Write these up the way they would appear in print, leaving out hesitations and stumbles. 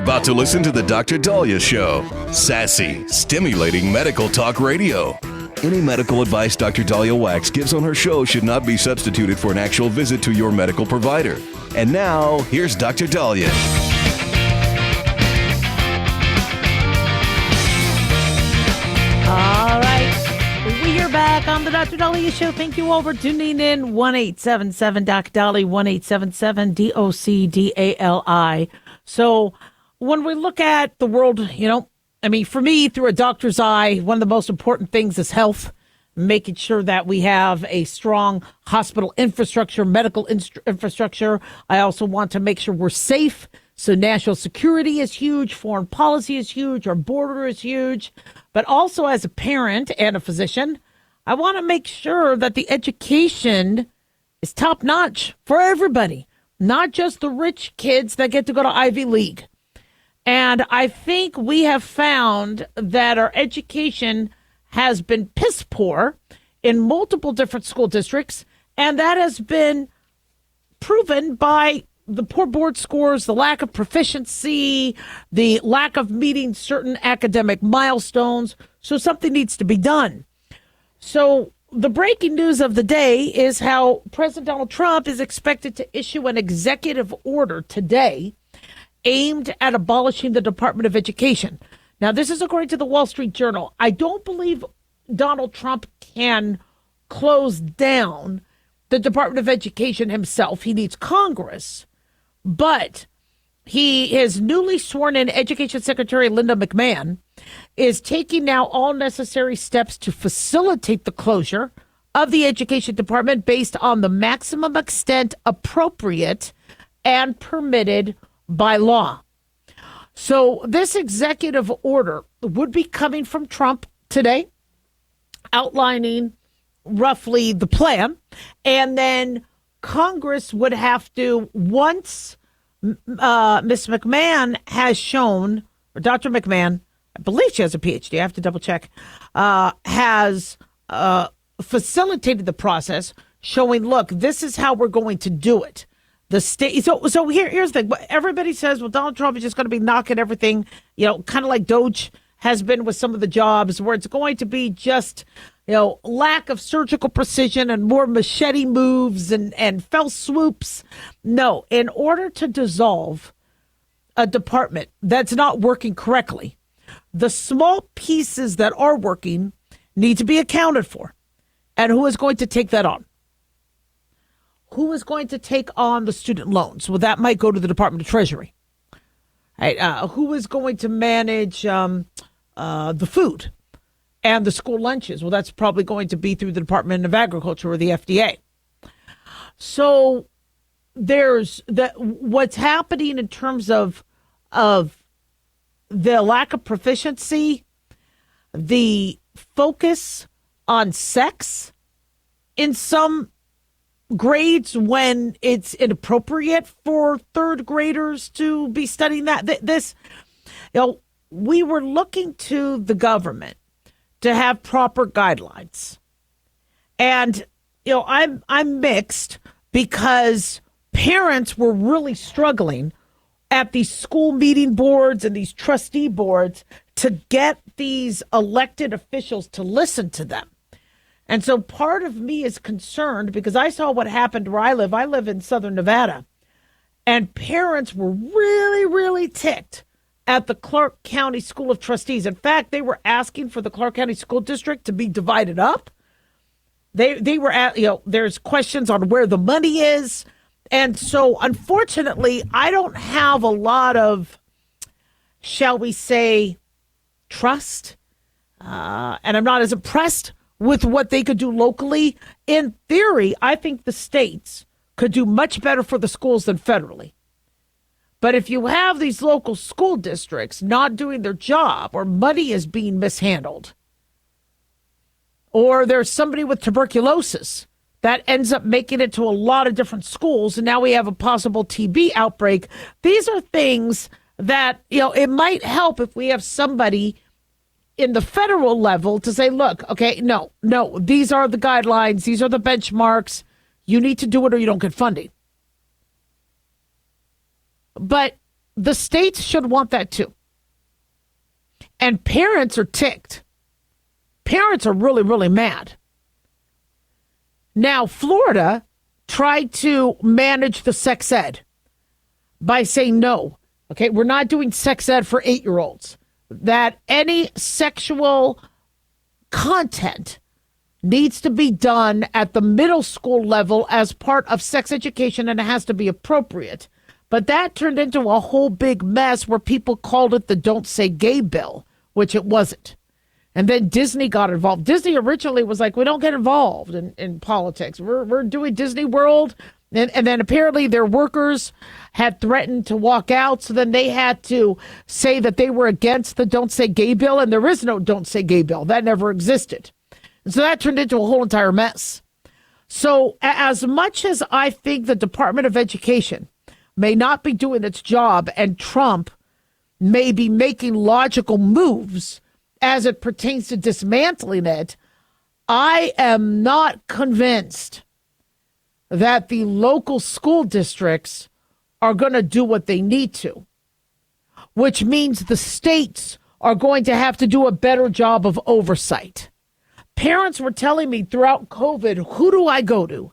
about to listen to the Dr. Daliah Show. Sassy, stimulating medical talk radio. Any medical advice Dr. Daliah Wax gives on her show should not be substituted for an actual visit to your medical provider. And now, here's Dr. Daliah. All right. We are back on the Dr. Daliah Show. Thank you all for tuning in. 1-877-DOC-DALI, 1-877-DOC-DALI. So when we look at the world, for me, through a doctor's eye, one of the most important things is health, making sure that we have a strong hospital infrastructure, medical infrastructure. I also want to make sure we're safe. So national security is huge. Foreign policy is huge. Our border is huge. But also as a parent and a physician, I want to make sure that the education is top notch for everybody, not just the rich kids that get to go to Ivy League. And I think we have found that our education has been piss poor in multiple different school districts, and that has been proven by the poor board scores, the lack of proficiency, the lack of meeting certain academic milestones. So something needs to be done. So the breaking news of the day is how President Donald Trump is expected to issue an executive order today aimed at abolishing the Department of Education. Now, this is according to the Wall Street Journal. I don't believe Donald Trump can close down the Department of Education himself. He needs Congress. But his newly sworn in Education Secretary, Linda McMahon, is taking now all necessary steps to facilitate the closure of the Education Department based on the maximum extent appropriate and permitted by law. So this executive order would be coming from Trump today, outlining roughly the plan, and then Congress would have to, once Ms. McMahon has shown, or Dr. McMahon, I believe she has a PhD, I have to double check, has facilitated the process, showing, look, this is how we're going to do it. The state. So here's the thing. Everybody says, well, Donald Trump is just going to be knocking everything, kind of like Doge has been with some of the jobs, where it's going to be just, lack of surgical precision and more machete moves and fell swoops. No, in order to dissolve a department that's not working correctly, the small pieces that are working need to be accounted for. And who is going to take that on? Who is going to take on the student loans? Well, that might go to the Department of Treasury. Right? Who is going to manage the food and the school lunches? Well, that's probably going to be through the Department of Agriculture or the FDA. So there's what's happening in terms of the lack of proficiency, the focus on sex in some grades when it's inappropriate for third graders to be studying that. We were looking to the government to have proper guidelines. And, I'm mixed because parents were really struggling at these school meeting boards and these trustee boards to get these elected officials to listen to them. And so part of me is concerned because I saw what happened where I live. I live in Southern Nevada. And parents were really, really ticked at the Clark County School of Trustees. In fact, they were asking for the Clark County School District to be divided up. They were at, there's questions on where the money is. And so, unfortunately, I don't have a lot of, shall we say, trust. And I'm not as impressed with what they could do locally. In theory, I think the states could do much better for the schools than federally. But if you have these local school districts not doing their job, or money is being mishandled, or there's somebody with tuberculosis that ends up making it to a lot of different schools, and now we have a possible TB outbreak, these are things that, it might help if we have somebody in the federal level to say, look, okay, no, these are the guidelines. These are the benchmarks. You need to do it or you don't get funding. But the states should want that too. And parents are ticked. Parents are really, really mad. Now, Florida tried to manage the sex ed by saying no. Okay, we're not doing sex ed for 8-year-olds. That any sexual content needs to be done at the middle school level as part of sex education, and it has to be appropriate. But that turned into a whole big mess where people called it the Don't Say Gay bill, which it wasn't. And then Disney got involved. Disney originally was like, we don't get involved in politics. We're doing Disney World. And then apparently their workers had threatened to walk out. So then they had to say that they were against the Don't Say Gay bill. And there is no Don't Say Gay bill. That never existed. And so that turned into a whole entire mess. So as much as I think the Department of Education may not be doing its job and Trump may be making logical moves as it pertains to dismantling it, I am not convinced that the local school districts are going to do what they need to, which means the states are going to have to do a better job of oversight. Parents were telling me throughout COVID, who do I go to?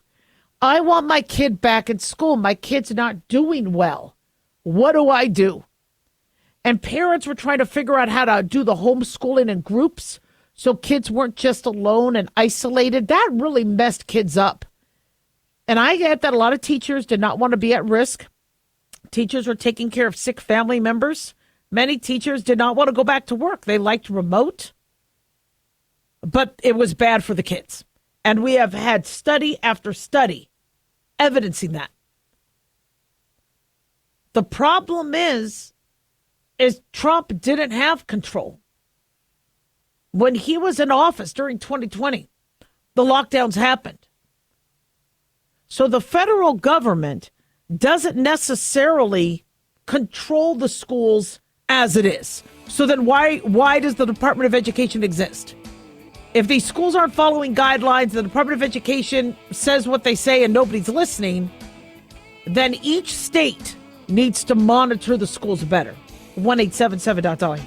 I want my kid back in school. My kid's not doing well. What do I do? And parents were trying to figure out how to do the homeschooling in groups so kids weren't just alone and isolated. That really messed kids up. And I get that a lot of teachers did not want to be at risk. Teachers were taking care of sick family members. Many teachers did not want to go back to work. They liked remote. But it was bad for the kids. And we have had study after study evidencing that. The problem is Trump didn't have control. When he was in office during 2020, the lockdowns happened. So the federal government doesn't necessarily control the schools as it is. So then why does the Department of Education exist? If these schools aren't following guidelines, the Department of Education says what they say and nobody's listening, then each state needs to monitor the schools better. 1-877-Daliah.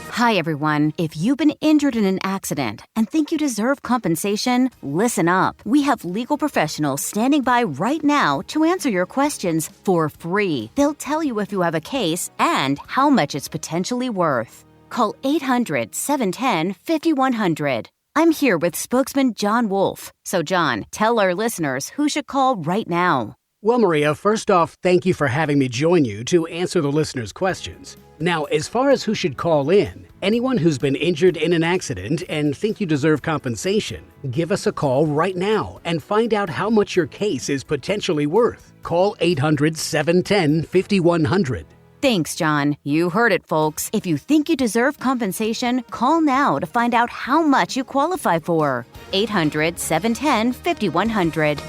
Hi, everyone. If you've been injured in an accident and think you deserve compensation, listen up. We have legal professionals standing by right now to answer your questions for free. They'll tell you if you have a case and how much it's potentially worth. Call 800-710-5100. I'm here with spokesman John Wolf. So, John, tell our listeners who should call right now. Well, Maria, first off, thank you for having me join you to answer the listeners' questions. Now, as far as who should call in, anyone who's been injured in an accident and think you deserve compensation, give us a call right now and find out how much your case is potentially worth. Call 800-710-5100. Thanks, John. You heard it, folks. If you think you deserve compensation, call now to find out how much you qualify for. 800-710-5100.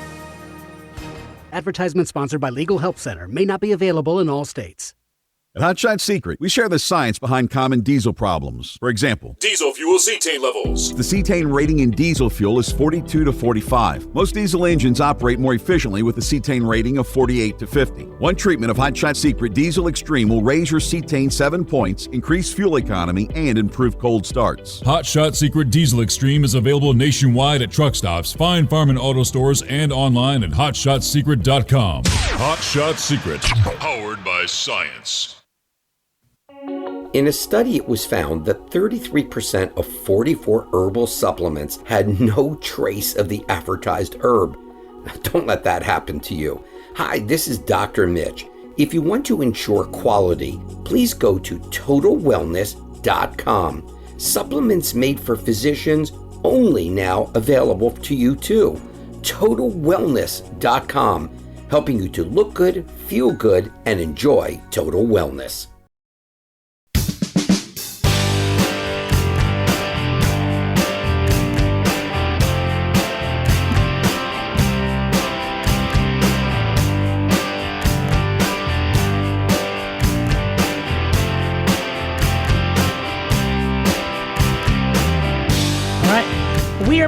Advertisement sponsored by Legal Help Center. May not be available in all states. At Hot Shot Secret, we share the science behind common diesel problems. For example, diesel fuel cetane levels. The cetane rating in diesel fuel is 42 to 45. Most diesel engines operate more efficiently with a cetane rating of 48 to 50. One treatment of Hot Shot Secret Diesel Extreme will raise your cetane 7 points, increase fuel economy, and improve cold starts. Hot Shot Secret Diesel Extreme is available nationwide at truck stops, fine farm and auto stores, and online at hotshotsecret.com. Hot Shot Secret, powered by science. In a study, it was found that 33% of 44 herbal supplements had no trace of the advertised herb. Don't let that happen to you. Hi, this is Dr. Mitch. If you want to ensure quality, please go to totalwellness.com. Supplements made for physicians only now available to you too. totalwellness.com, helping you to look good, feel good, and enjoy total wellness.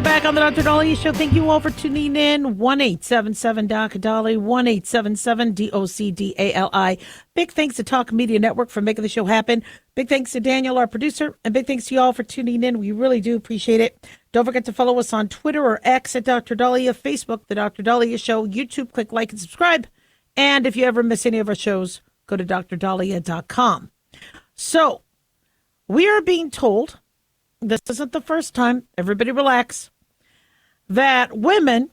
are back on the Dr. Daliah Show. Thank you all for tuning in. 1-877-Doc-Dali, 1-877-DOCDALI. Big thanks to Talk Media Network for making the show happen. Big thanks to Daniel, our producer, and big thanks to you all for tuning in. We really do appreciate it. Don't forget to follow us on Twitter or X at Dr. Daliah, Facebook, The Dr. Daliah Show, YouTube, click like and subscribe. And if you ever miss any of our shows, go to drdaliah.com. So, we are being told, this isn't the first time, everybody relax, that women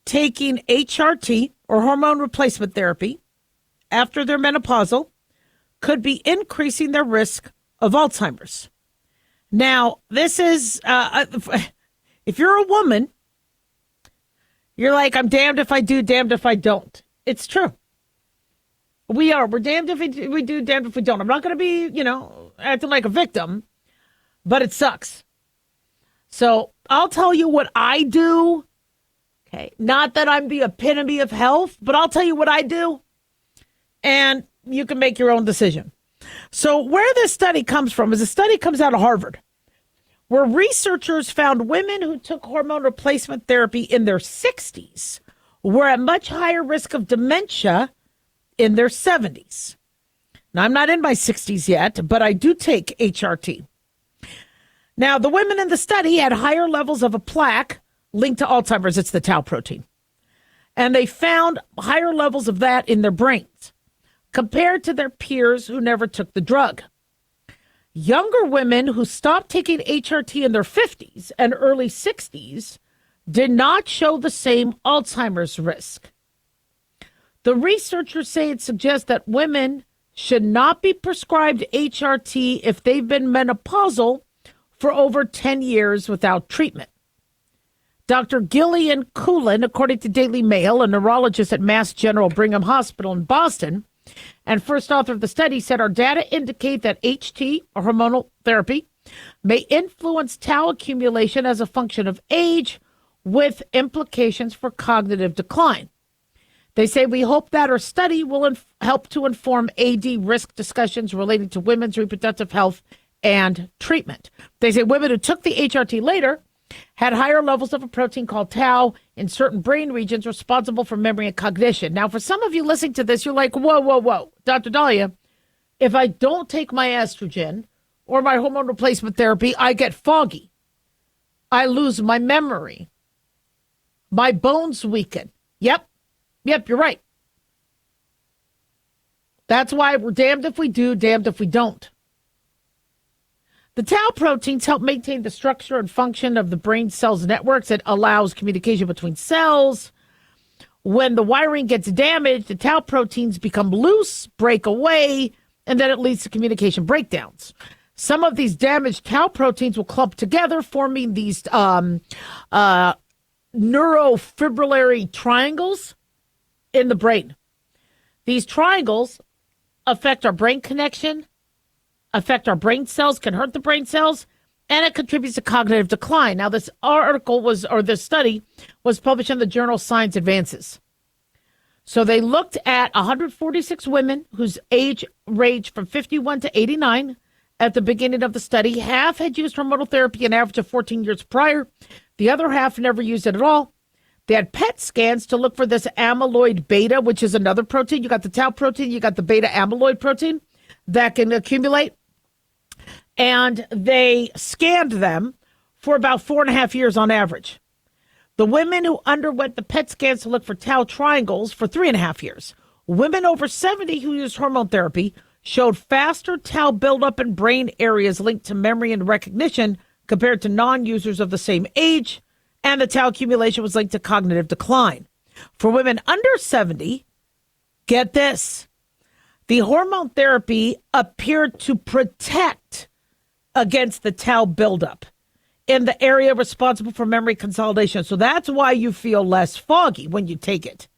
taking HRT or hormone replacement therapy after they're menopausal could be increasing their risk of Alzheimer's. Now, this is, if you're a woman, you're like, I'm damned if I do, damned if I don't. It's true. We are. We're damned if we do, damned if we don't. I'm not going to be, acting like a victim, but it sucks. So I'll tell you what I do. Okay. Not that I'm the epitome of health, but I'll tell you what I do. And you can make your own decision. So where this study comes from is a study comes out of Harvard, where researchers found women who took hormone replacement therapy in their 60s were at much higher risk of dementia in their 70s. Now, I'm not in my 60s yet, but I do take HRT. Now, the women in the study had higher levels of a plaque linked to Alzheimer's. It's the tau protein. And they found higher levels of that in their brains compared to their peers who never took the drug. Younger women who stopped taking HRT in their 50s and early 60s did not show the same Alzheimer's risk. The researchers say it suggests that women should not be prescribed HRT if they've been menopausal for over 10 years without treatment. Dr. Gillian Coolin, according to Daily Mail, a neurologist at Mass General Brigham Hospital in Boston, and first author of the study, said our data indicate that HT, or hormonal therapy, may influence tau accumulation as a function of age with implications for cognitive decline. They say, we hope that our study will help to inform AD risk discussions relating to women's reproductive health and treatment. They say women who took the HRT later had higher levels of a protein called tau in certain brain regions responsible for memory and cognition. Now, for some of you listening to this, you're like, whoa, Dr. Daliah, if I don't take my estrogen or my hormone replacement therapy, I get foggy. I lose my memory. My bones weaken. Yep, you're right. That's why we're damned if we do, damned if we don't. The tau proteins help maintain the structure and function of the brain cells networks. It allows communication between cells. When the wiring gets damaged, the tau proteins become loose, break away, and then it leads to communication breakdowns. Some of these damaged tau proteins will clump together, forming these neurofibrillary triangles in the brain. These triangles affect our brain connection, affect our brain cells, can hurt the brain cells, and it contributes to cognitive decline. Now, this study was published in the journal Science Advances. So they looked at 146 women whose age ranged from 51 to 89 at the beginning of the study. Half had used hormonal therapy an average of 14 years prior. The other half never used it at all. They had PET scans to look for this amyloid beta, which is another protein. You got the tau protein, you got the beta amyloid protein that can accumulate. And they scanned them for about 4.5 years on average. The women who underwent the PET scans to look for tau triangles for 3.5 years. Women over 70 who used hormone therapy showed faster tau buildup in brain areas linked to memory and recognition compared to non-users of the same age, and the tau accumulation was linked to cognitive decline. For women under 70, get this, the hormone therapy appeared to protect against the tau buildup in the area responsible for memory consolidation. So that's why you feel less foggy when you take it.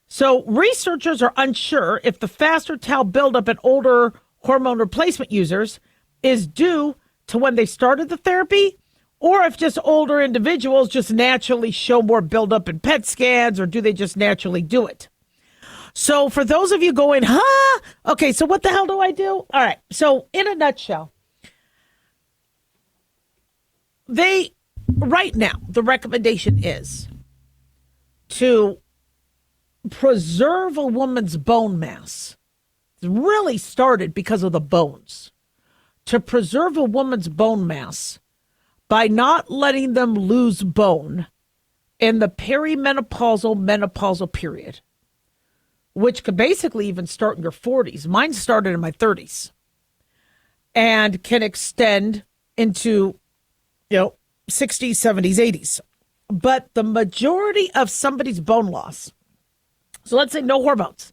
So researchers are unsure if the faster tau buildup in older hormone replacement users is due to when they started the therapy, or if just older individuals just naturally show more buildup in PET scans, or do they just naturally do it? So for those of you going, okay, so what the hell do I do? All right, so in a nutshell, right now, the recommendation is to preserve a woman's bone mass. It really started because of the bones. To preserve a woman's bone mass by not letting them lose bone in the perimenopausal, menopausal period, which could basically even start in your 40s. Mine started in my 30s and can extend into, 60s, 70s, 80s. But the majority of somebody's bone loss, so let's say no hormones,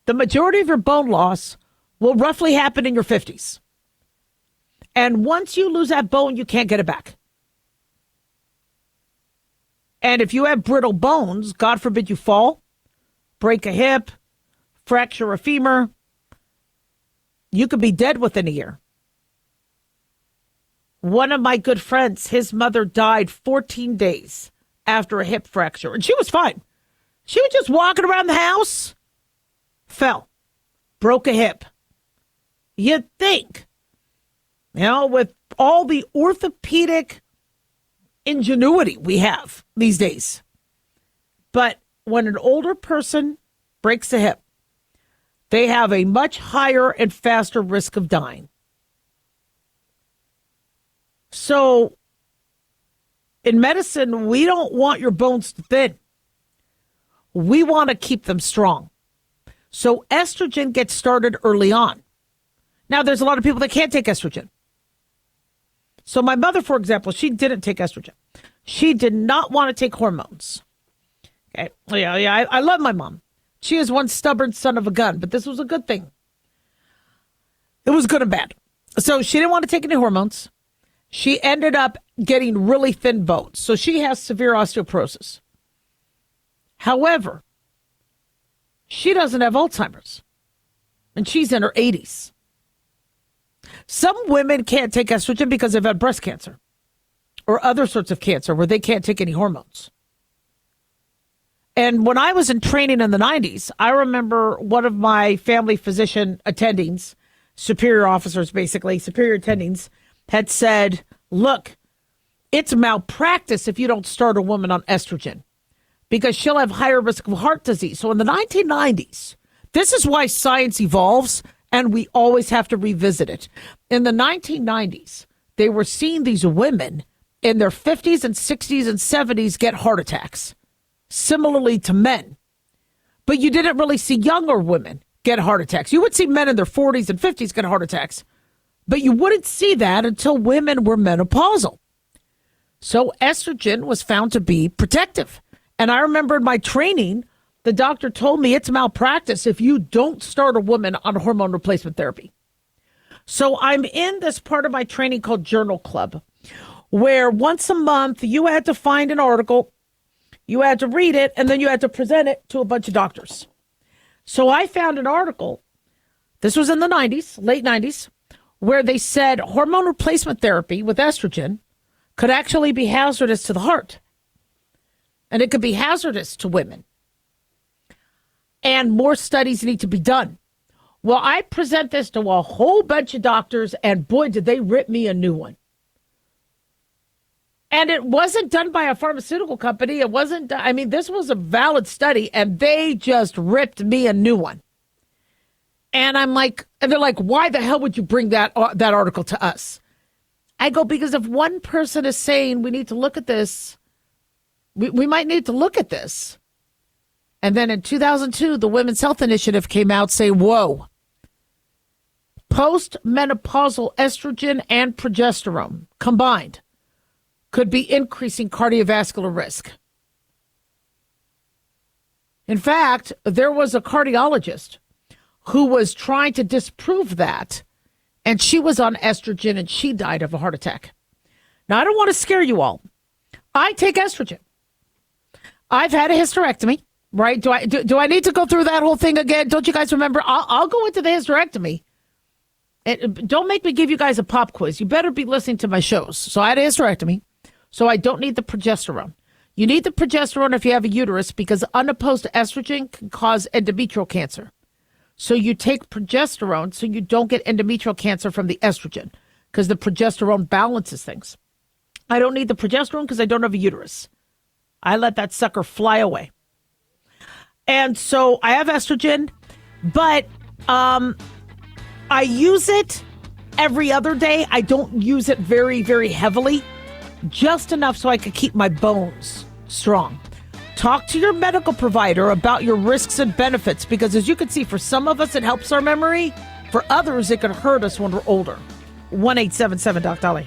the majority of your bone loss will roughly happen in your 50s. And once you lose that bone, you can't get it back. And if you have brittle bones, God forbid you fall, break a hip, fracture a femur, you could be dead within a year. One of my good friends, his mother died 14 days after a hip fracture, and she was fine. She was just walking around the house, fell, broke a hip. You'd think, with all the orthopedic ingenuity we have these days. But when an older person breaks a hip, they have a much higher and faster risk of dying. So in medicine, we don't want your bones to thin. We want to keep them strong. So estrogen gets started early on. Now, there's a lot of people that can't take estrogen. So my mother, for example, she didn't take estrogen. She did not want to take hormones. Okay. Yeah. I love my mom. She is one stubborn son of a gun, but this was a good thing. It was good and bad. So she didn't want to take any hormones. She ended up getting really thin bones. So she has severe osteoporosis. However, she doesn't have Alzheimer's, and she's in her 80s. Some women can't take estrogen because they've had breast cancer or other sorts of cancer where they can't take any hormones. And when I was in training in the 90s, I remember one of my family physician attendings, superior officers, basically, superior attendings, had said, look, it's malpractice if you don't start a woman on estrogen because she'll have higher risk of heart disease. So in the 1990s, this is why science evolves and we always have to revisit it. In the 1990s, they were seeing these women in their 50s and 60s and 70s get heart attacks, similarly to men. But you didn't really see younger women get heart attacks. You would see men in their 40s and 50s get heart attacks, but you wouldn't see that until women were menopausal. So estrogen was found to be protective. And I remember in my training, the doctor told me it's malpractice if you don't start a woman on hormone replacement therapy. So I'm in this part of my training called Journal Club, where once a month you had to find an article, you had to read it, and then you had to present it to a bunch of doctors. So I found an article, this was in the 90s, late 90s, where they said hormone replacement therapy with estrogen could actually be hazardous to the heart. And it could be hazardous to women. And more studies need to be done. Well, I present this to a whole bunch of doctors, and boy, did they rip me a new one. And it wasn't done by a pharmaceutical company. It wasn't, this was a valid study, and they just ripped me a new one. And I'm like, and they're like, why the hell would you bring that article to us? I go, because if one person is saying we need to look at this, we might need to look at this. And then in 2002, the Women's Health Initiative came out saying, whoa, postmenopausal estrogen and progesterone combined could be increasing cardiovascular risk. In fact, there was a cardiologist who was trying to disprove that, and she was on estrogen and she died of a heart attack. Now, I don't want to scare you all. I take estrogen. I've had a hysterectomy, right? Do I need to go through that whole thing again? Don't you guys remember? I'll go into the hysterectomy. Don't make me give you guys a pop quiz. You better be listening to my shows. So I had a hysterectomy, so I don't need the progesterone. You need the progesterone if you have a uterus because unopposed estrogen can cause endometrial cancer. So you take progesterone so you don't get endometrial cancer from the estrogen because the progesterone balances things. I don't need the progesterone because I don't have a uterus. I let that sucker fly away. And so I have estrogen, but I use it every other day. I don't use it very, very heavily, just enough so I could keep my bones strong. Talk to your medical provider about your risks and benefits, because as you can see, for some of us, it helps our memory. For others, it could hurt us when we're older. 1-877-DOC-DALIAH.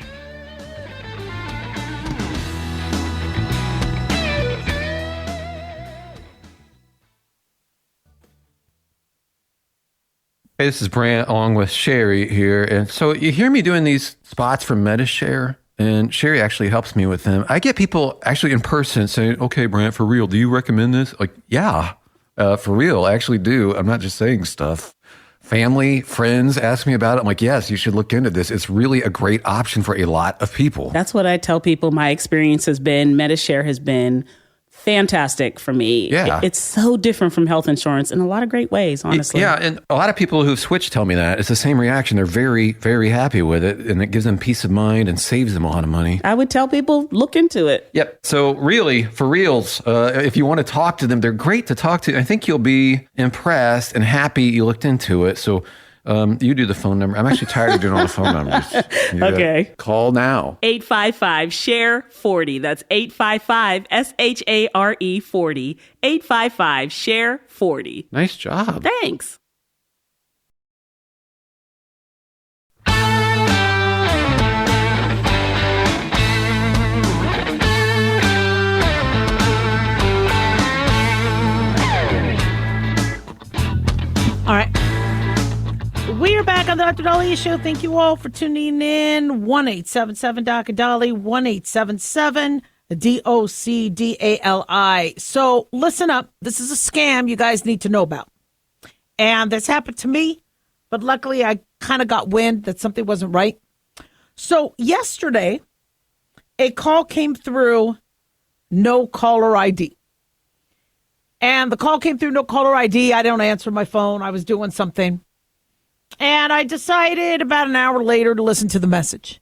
Hey, this is Brant along with Sherry here. And so you hear me doing these spots for MediShare, and Sherry actually helps me with them. I get people actually in person saying, okay, Brant, for real, do you recommend this? Like, yeah, for real, I actually do. I'm not just saying stuff. Family, friends ask me about it. I'm like, yes, you should look into this. It's really a great option for a lot of people. That's what I tell people. My experience has been, MediShare has been fantastic for me. Yeah. It's so different from health insurance in a lot of great ways, honestly. Yeah, and a lot of people who've switched tell me that. It's the same reaction. They're very, very happy with it, and it gives them peace of mind and saves them a lot of money. I would tell people, look into it. Yep. So really, for reals, if you want to talk to them, they're great to talk to. I think you'll be impressed and happy you looked into it. So you do the phone number. I'm actually tired of doing all the phone numbers. Okay. Call now. 855-SHARE-40. That's 855-SHARE 40. 855-SHARE-40. Nice job. Thanks. All right. We are back on the Dr. Daliah Show. Thank you all for tuning in. 1-877-DOC-DALI, 1-877-DOC-DALI. So listen up. This is a scam you guys need to know about. And this happened to me, but luckily I kind of got wind that something wasn't right. So yesterday, a call came through, no caller ID. And the call came through, no caller ID. I don't answer my phone. I was doing something. And I decided about an hour later to listen to the message.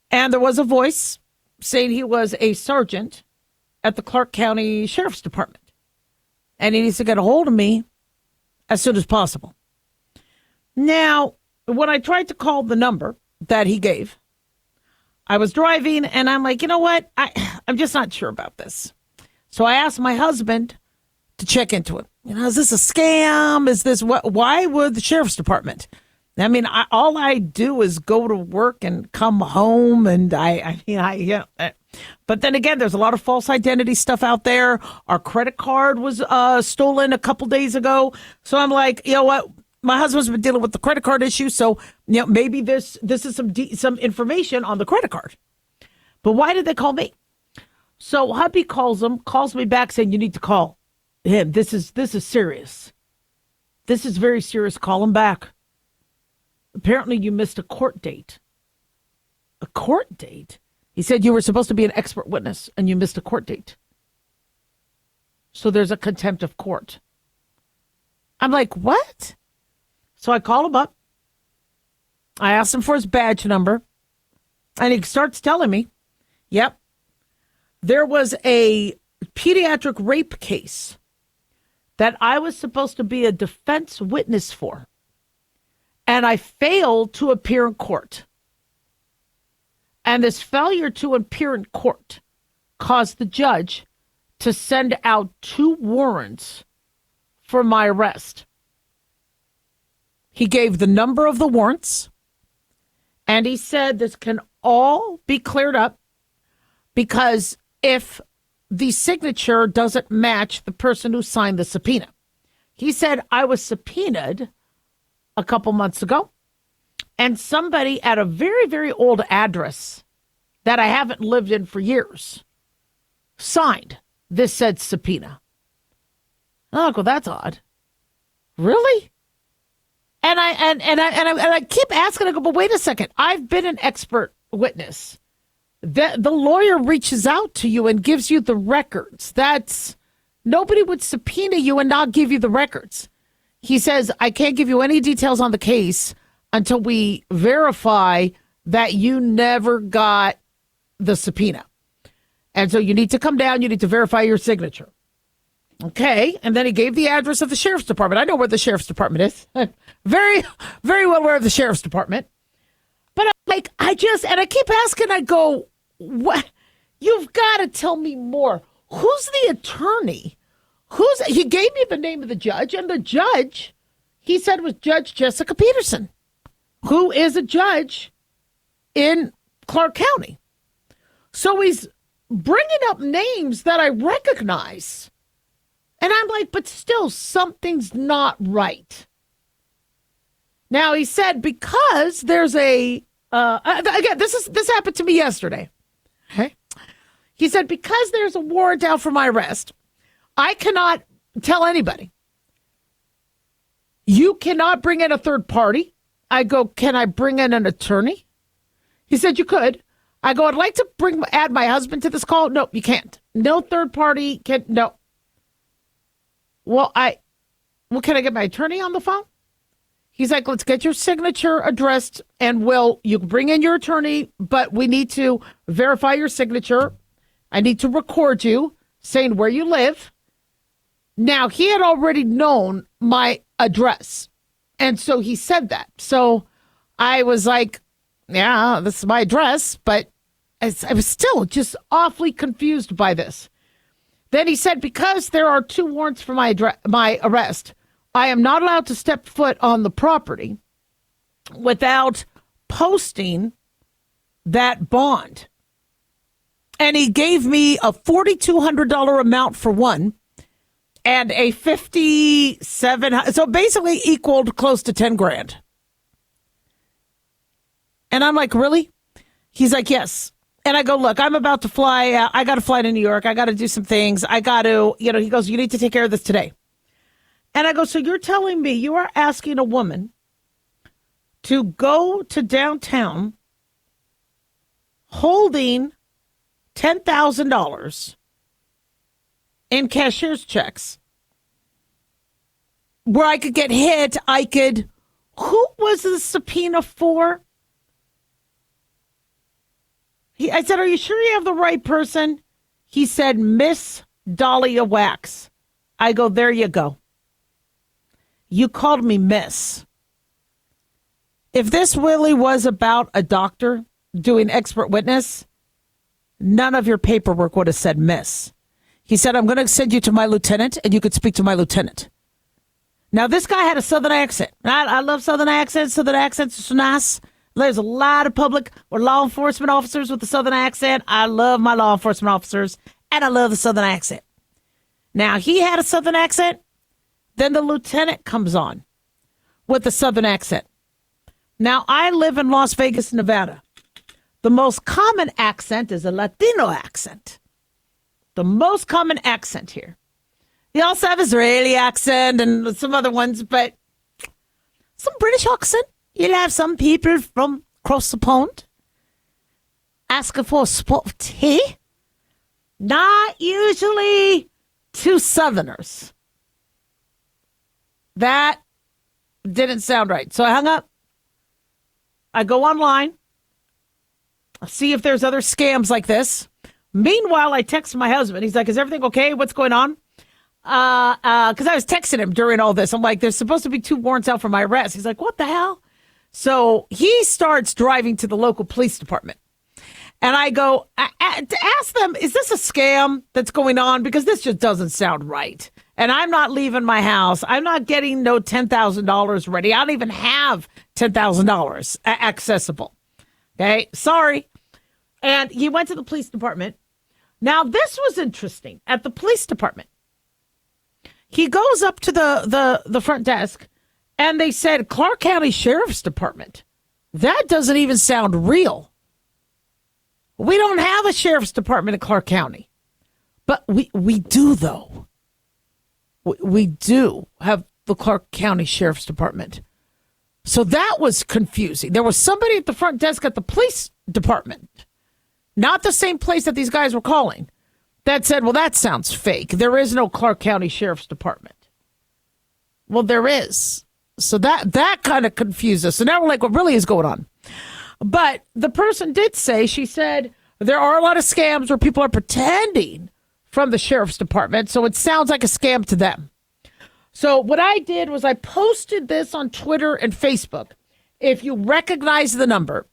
And there was a voice saying he was a sergeant at the Clark County Sheriff's Department. And he needs to get a hold of me as soon as possible. Now, when I tried to call the number that he gave, I was driving and I'm like, you know what? I'm just not sure about this. So I asked my husband to check into it. You know, is this a scam? Is this what? Why would the sheriff's department? I mean, all I do is go to work and come home, and But then again, there's a lot of false identity stuff out there. Our credit card was stolen a couple days ago, so I'm like, you know what? My husband's been dealing with the credit card issue, so you know maybe this is some information on the credit card. But why did they call me? So hubby calls me back saying you need to call him. This is serious. This is very serious. Call him back. Apparently you missed a court date. A court date? He said you were supposed to be an expert witness and you missed a court date. So there's a contempt of court. I'm like, what? So I call him up. I asked him for his badge number. And he starts telling me, yep, there was a pediatric rape case that I was supposed to be a defense witness for, and I failed to appear in court. And this failure to appear in court caused the judge to send out 2 warrants for my arrest. He gave the number of the warrants, and he said this can all be cleared up because if the signature doesn't match the person who signed the subpoena. He said, I was subpoenaed a couple months ago, and somebody at a very, very old address that I haven't lived in for years signed this said subpoena. Oh, well, that's odd. Really? And I keep asking, I go, but wait a second. I've been an expert witness. The lawyer reaches out to you and gives you the records. Nobody would subpoena you and not give you the records. He says, I can't give you any details on the case until we verify that you never got the subpoena. And so you need to come down. You need to verify your signature. Okay. And then he gave the address of the sheriff's department. I know where the sheriff's department is. I'm very, very well aware of the sheriff's department. But I keep asking, I go, what? You've got to tell me more. Who's the attorney? He gave me the name of the judge, and the judge, he said, was Judge Jessica Peterson, who is a judge in Clark County. So he's bringing up names that I recognize. And I'm like, but still, something's not right. Now, he said, because there's again, this happened to me yesterday. Okay. He said, because there's a warrant out for my arrest, I cannot tell anybody. You cannot bring in a third party. I go, can I bring in an attorney? He said, you could. I go, I'd like to add my husband to this call. No, you can't. No third party can, no. Well, can I get my attorney on the phone? He's like, let's get your signature addressed, and you can bring in your attorney, but we need to verify your signature. I need to record you saying where you live. Now, he had already known my address, and so he said that. So I was like, yeah, this is my address, but I was still just awfully confused by this. Then he said, because there are 2 warrants for my arrest, I am not allowed to step foot on the property without posting that bond. And he gave me a $4,200 amount for one and a $5,700. So basically equaled close to 10 grand. And I'm like, really? He's like, yes. And I go, look, I'm about to fly. I got to fly to New York. I got to do some things. I got to, he goes, you need to take care of this today. And I go, so you're telling me you are asking a woman to go to downtown holding $10,000 in cashier's checks where I could get hit? Who was the subpoena for? I said, are you sure you have the right person? He said, Miss Daliah Wax. I go, there you go. You called me miss. If this really was about a doctor doing expert witness, none of your paperwork would have said miss. He said, I'm going to send you to my lieutenant, and you could speak to my lieutenant. Now, this guy had a Southern accent. I love Southern accents. Southern accents are nice. There's a lot of public or law enforcement officers with a Southern accent. I love my law enforcement officers, and I love the Southern accent. Now, he had a Southern accent. Then the lieutenant comes on with a Southern accent. Now, I live in Las Vegas, Nevada. The most common accent is a Latino accent. The most common accent here. You also have Israeli accent and some other ones, but some British accent. You'll have some people from across the pond asking for a spot of tea. Not usually 2 Southerners. That didn't sound right. So I hung up. I go online. I see if there's other scams like this. Meanwhile, I text my husband. He's like, is everything okay? What's going on? Because I was texting him during all this. I'm like, there's supposed to be 2 warrants out for my arrest. He's like, what the hell? So he starts driving to the local police department. And I go to ask them, is this a scam that's going on? Because this just doesn't sound right. And I'm not leaving my house. I'm not getting no $10,000 ready. I don't even have $10,000 accessible. Okay, sorry. And he went to the police department. Now, this was interesting. At the police department, he goes up to the front desk, and they said, Clark County Sheriff's Department. That doesn't even sound real. We don't have a sheriff's department in Clark County. But we do, though. We do have the Clark County Sheriff's Department. So that was confusing. There was somebody at the front desk at the police department, not the same place that these guys were calling, that said, well, that sounds fake. There is no Clark County Sheriff's Department. Well, there is. So that kind of confused us. So now we're like, what really is going on? But the person did say, she said, there are a lot of scams where people are pretending from the sheriff's department, so it sounds like a scam to them. So what I did was I posted this on Twitter and Facebook. If you recognize the number,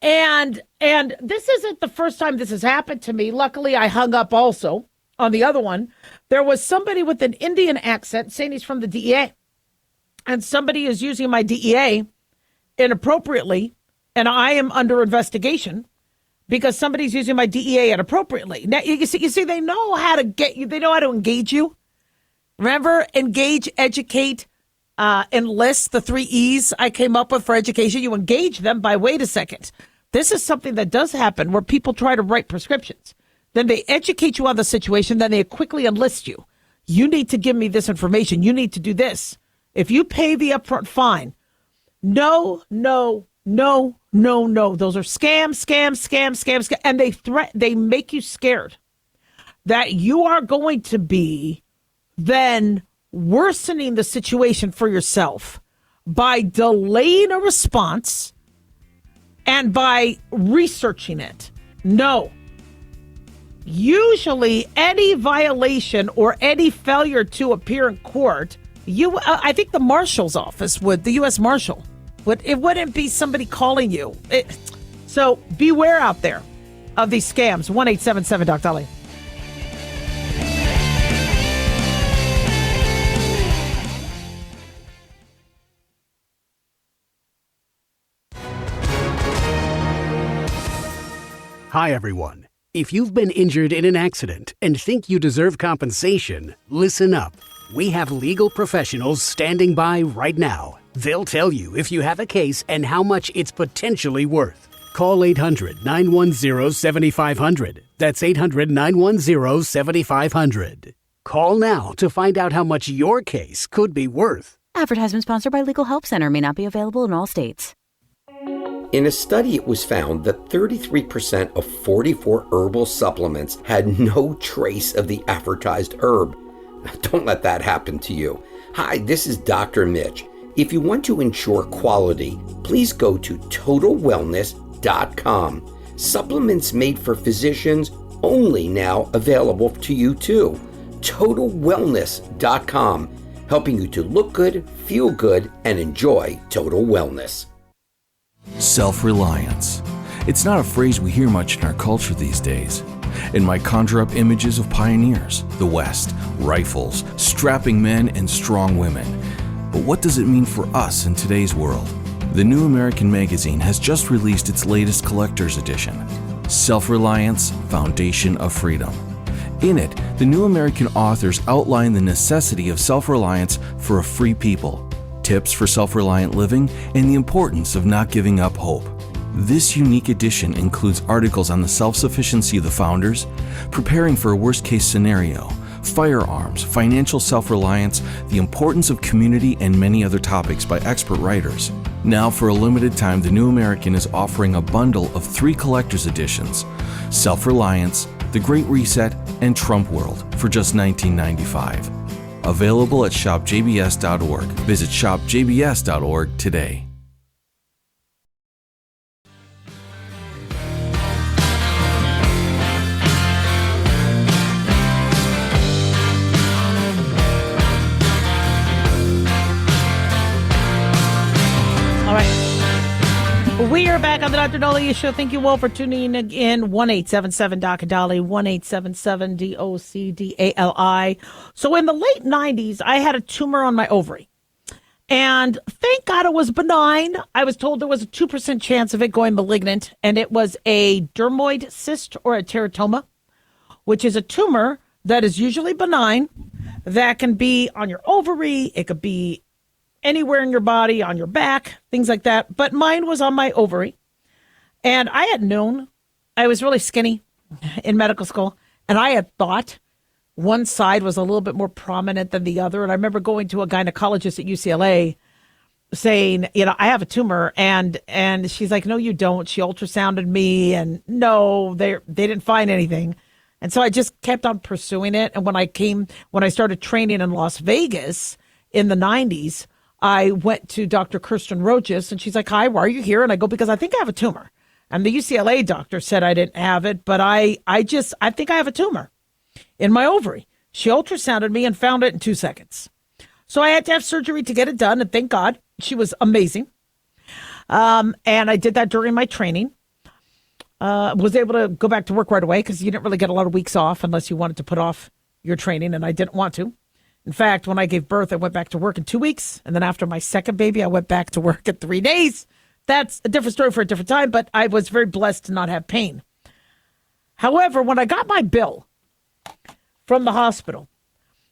and this isn't the first time this has happened to me. Luckily, I hung up also on the other one. There was somebody with an Indian accent saying he's from the DEA, and somebody is using my DEA inappropriately, and I am under investigation because somebody's using my DEA inappropriately. Now, you see, they know how to get you. They know how to engage you. Remember, engage, educate, enlist, the 3 E's I came up with for education. You engage them by, wait a second. This is something that does happen where people try to write prescriptions. Then they educate you on the situation. Then they quickly enlist you. You need to give me this information. You need to do this. If you pay the upfront fine, no. Those are scams. And they make you scared that you are going to be then worsening the situation for yourself by delaying a response and by researching it. No. Usually any violation or any failure to appear in court, I think the marshal's office would, the U.S. Marshal, it wouldn't be somebody calling you. So beware out there of these scams. 1-877-DOC-DALIAH. Hi, everyone. If you've been injured in an accident and think you deserve compensation, listen up. We have legal professionals standing by right now. They'll tell you if you have a case and how much it's potentially worth. Call 800-910-7500. That's 800-910-7500. Call now to find out how much your case could be worth. Advertisement sponsored by Legal Help Center. May not be available in all states. In a study, it was found that 33% of 44 herbal supplements had no trace of the advertised herb. Don't let that happen to you. Hi, this is Dr. Mitch. If you want to ensure quality, please go to totalwellness.com. Supplements made for physicians only now available to you too. totalwellness.com, helping you to look good, feel good, and enjoy total wellness. Self-reliance. It's not a phrase we hear much in our culture these days. It might conjure up images of pioneers, the West, rifles, strapping men, and strong women. But what does it mean for us in today's world? The New American Magazine has just released its latest collector's edition, Self-Reliance, Foundation of Freedom. In it, the New American authors outline the necessity of self-reliance for a free people, tips for self-reliant living, and the importance of not giving up hope. This unique edition includes articles on the self-sufficiency of the founders, preparing for a worst-case scenario, firearms, financial self-reliance, the importance of community, and many other topics by expert writers. Now, for a limited time, the New American is offering a bundle of 3 collector's editions, Self-Reliance, The Great Reset, and Trump World, for just $19.95. Available at shopjbs.org. Visit shopjbs.org today. We are back on the Dr. Daliah Show. Thank you all for tuning in. 1-877-DOC-DALIAH, 1-877-DOC-DALI. So in the late 90s, I had a tumor on my ovary. And thank God it was benign. I was told there was a 2% chance of it going malignant. And it was a dermoid cyst or a teratoma, which is a tumor that is usually benign, that can be on your ovary. It could be anywhere in your body, on your back, things like that. But mine was on my ovary. And I had known, I was really skinny in medical school, and I had thought one side was a little bit more prominent than the other. And I remember going to a gynecologist at UCLA saying, I have a tumor. And she's like, no, you don't. She ultrasounded me, and no, they didn't find anything. And so I just kept on pursuing it. And when I started training in Las Vegas in the 90s, I went to Dr. Kirsten Rojas, and she's like, hi, why are you here? And I go, because I think I have a tumor. And the UCLA doctor said I didn't have it, but I think I have a tumor in my ovary. She ultrasounded me and found it in 2 seconds. So I had to have surgery to get it done. And thank God, she was amazing. And I did that during my training. Was able to go back to work right away because you didn't really get a lot of weeks off unless you wanted to put off your training, and I didn't want to. In fact, when I gave birth, I went back to work in 2 weeks. And then after my second baby, I went back to work in 3 days. That's a different story for a different time, but I was very blessed to not have pain. However, when I got my bill from the hospital,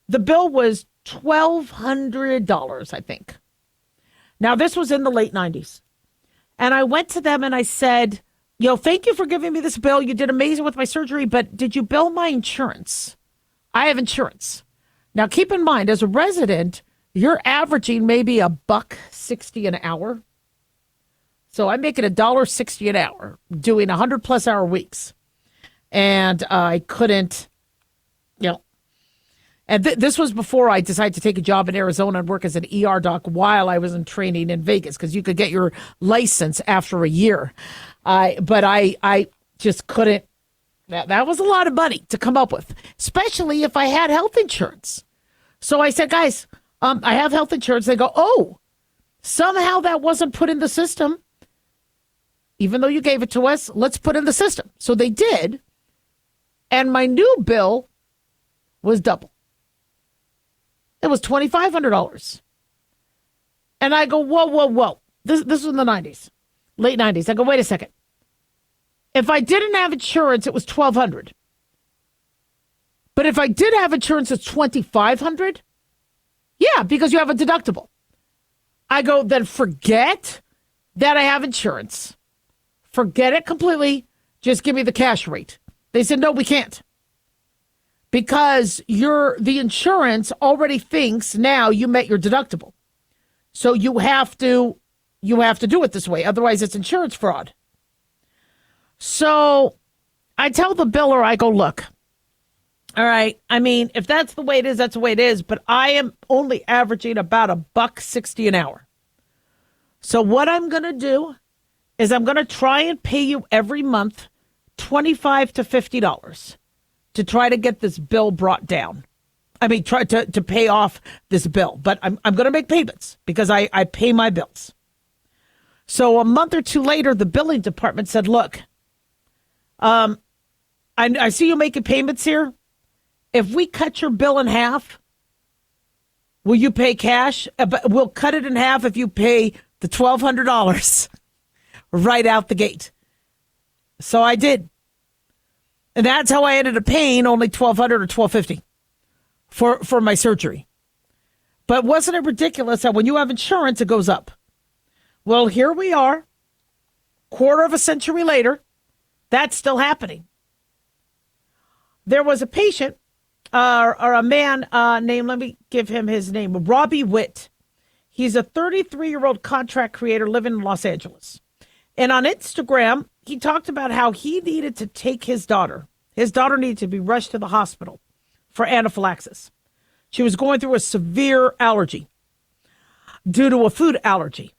the bill was $1,200, I think. Now, this was in the late 90s. And I went to them and I said, thank you for giving me this bill. You did amazing with my surgery, but did you bill my insurance? I have insurance. Now, keep in mind, as a resident, you're averaging maybe $1.60 an hour. So I'm making $1.60 an hour doing 100+ hour weeks. And I couldn't, and this was before I decided to take a job in Arizona and work as an ER doc while I was in training in Vegas, because you could get your license after a year. But I just couldn't. That was a lot of money to come up with, especially if I had health insurance. So I said, guys, I have health insurance. They go, oh, somehow that wasn't put in the system. Even though you gave it to us, let's put in the system. So they did. And my new bill was double. It was $2,500. And I go, whoa. This was in the 90s, late 90s. I go, wait a second. If I didn't have insurance, it was $1,200. But if I did have insurance, it's $2,500? Yeah, because you have a deductible. I go, then forget that I have insurance. Forget it completely. Just give me the cash rate. They said, no, we can't. Because the insurance already thinks now you met your deductible. So you have to do it this way. Otherwise, it's insurance fraud. So I tell the biller, I go, look, all right, I mean, if that's the way it is, that's the way it is. But I am only averaging about $1.60 an hour. So what I'm going to do is I'm going to try and pay you every month $25 to $50 to try to get this bill brought down. I mean, try to pay off this bill. But I'm going to make payments because I pay my bills. So a month or two later, the billing department said, look, I see you making payments here. If we cut your bill in half, will you pay cash? But we'll cut it in half if you pay the $1,200 right out the gate. So I did. And that's how I ended up paying only $1,200 or $1,250 for my surgery. But wasn't it ridiculous that when you have insurance, it goes up? Well, here we are, quarter of a century later, that's still happening. There was a patient or a man named, let me give him his name, Robbie Witt. He's a 33-year-old contract creator living in Los Angeles. And on Instagram, he talked about how he needed to take his daughter. His daughter needed to be rushed to the hospital for anaphylaxis. She was going through a severe allergy due to a food allergy.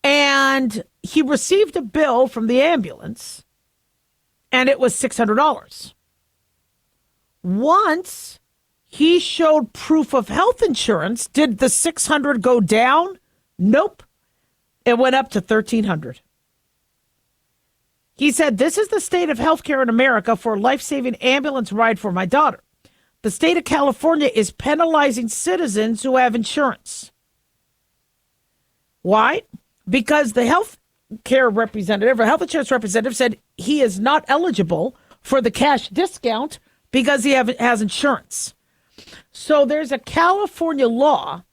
And he received a bill from the ambulance, and it was $600. Once he showed proof of health insurance, did the $600 go down? Nope. It went up to $1,300. He said, this is the state of healthcare in America for a life-saving ambulance ride for my daughter. The state of California is penalizing citizens who have insurance. Why? Because the health insurance representative said he is not eligible for the cash discount because he has insurance. So there's a California law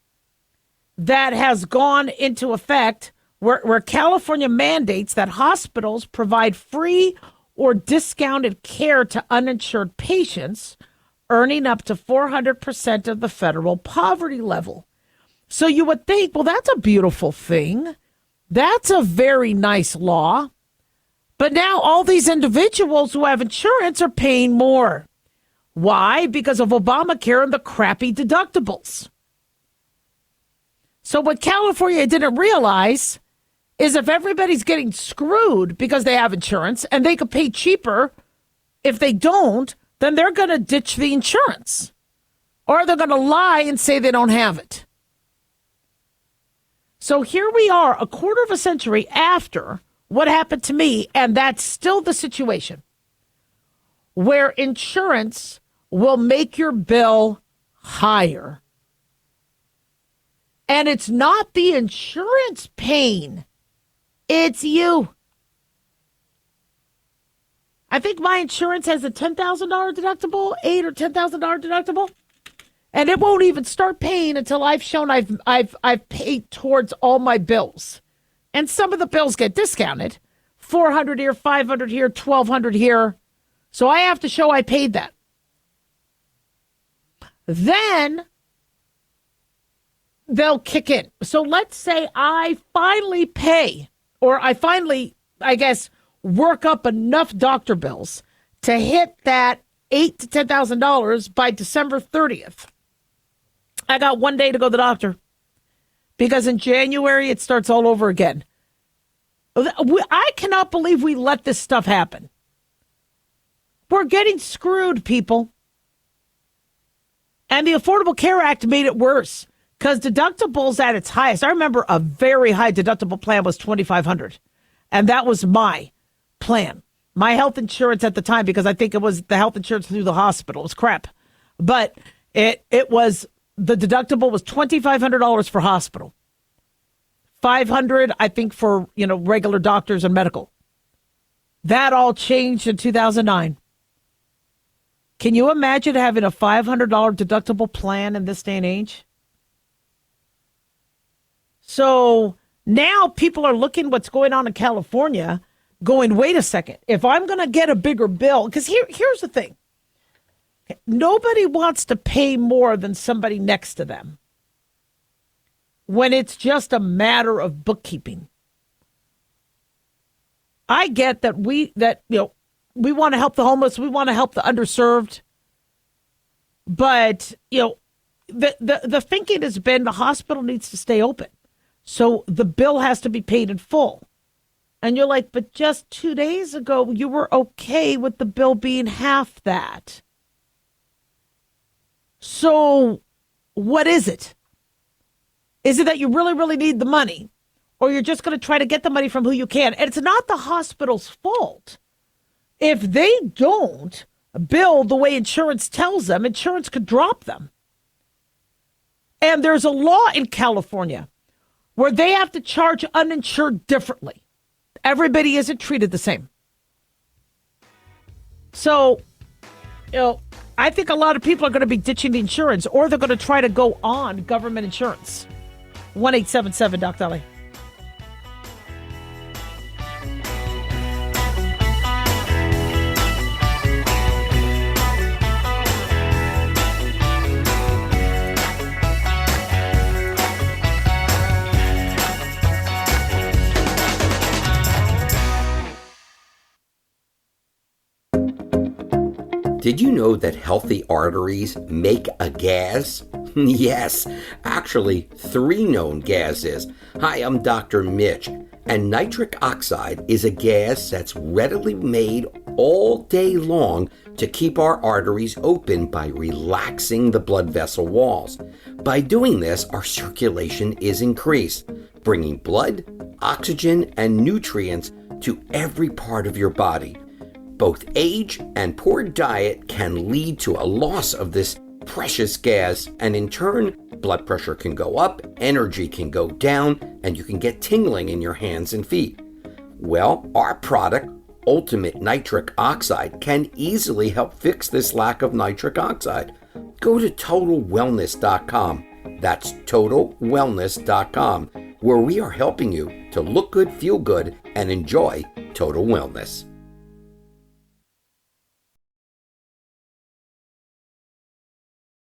that has gone into effect where California mandates that hospitals provide free or discounted care to uninsured patients earning up to 400% of the federal poverty level. So you would think, well, that's a beautiful thing. That's a very nice law. But now all these individuals who have insurance are paying more. Why? Because of Obamacare and the crappy deductibles. So what California didn't realize is if everybody's getting screwed because they have insurance and they could pay cheaper, if they don't, then they're going to ditch the insurance. Or they're going to lie and say they don't have it. So here we are, a quarter of a century after what happened to me, and that's still the situation where insurance will make your bill higher. And it's not the insurance paying, it's you. I think my insurance has a $10,000 deductible, $8,000 or $10,000 deductible, and it won't even start paying until I've shown I've paid towards all my bills. And some of the bills get discounted, $400 here, $500 here, $1,200 here. So I have to show I paid that. Then they'll kick in. So let's say I finally pay, or I finally, I guess, work up enough doctor bills to hit that $8,000 to $10,000 by December 30th. I got 1 day to go to the doctor because in January it starts all over again. I cannot believe we let this stuff happen. We're getting screwed, people. And the Affordable Care Act made it worse because deductibles at its highest. I remember a very high deductible plan was $2,500, and that was my plan. My health insurance at the time, because I think it was the health insurance through the hospital. It was crap. But it was, the deductible was $2,500 for hospital. $500, I think, for, regular doctors and medical. That all changed in 2009. Can you imagine having a $500 deductible plan in this day and age? So now people are looking what's going on in California, going, wait a second, if I'm going to get a bigger bill, because here's the thing. Nobody wants to pay more than somebody next to them when it's just a matter of bookkeeping. I get that we want to help the homeless, we want to help the underserved, but the thinking has been the hospital needs to stay open, so the bill has to be paid in full. And you're like, but just 2 days ago you were okay with the bill being half that. So what is it? Is it that you really, really need the money, or you're just going to try to get the money from who you can? And it's not the hospital's fault. If they don't bill the way insurance tells them, insurance could drop them. And there's a law in California where they have to charge uninsured differently. Everybody isn't treated the same. So, I think a lot of people are going to be ditching the insurance, or they're going to try to go on government insurance. 1-877-DOC-DALIAH. Did you know that healthy arteries make a gas? Yes, actually 3 known gases. Hi, I'm Dr. Mitch, and nitric oxide is a gas that's readily made all day long to keep our arteries open by relaxing the blood vessel walls. By doing this, our circulation is increased, bringing blood, oxygen, and nutrients to every part of your body. Both age and poor diet can lead to a loss of this precious gas, and in turn, blood pressure can go up, energy can go down, and you can get tingling in your hands and feet. Well, our product, Ultimate Nitric Oxide, can easily help fix this lack of nitric oxide. Go to TotalWellness.com. That's TotalWellness.com, where we are helping you to look good, feel good, and enjoy total wellness.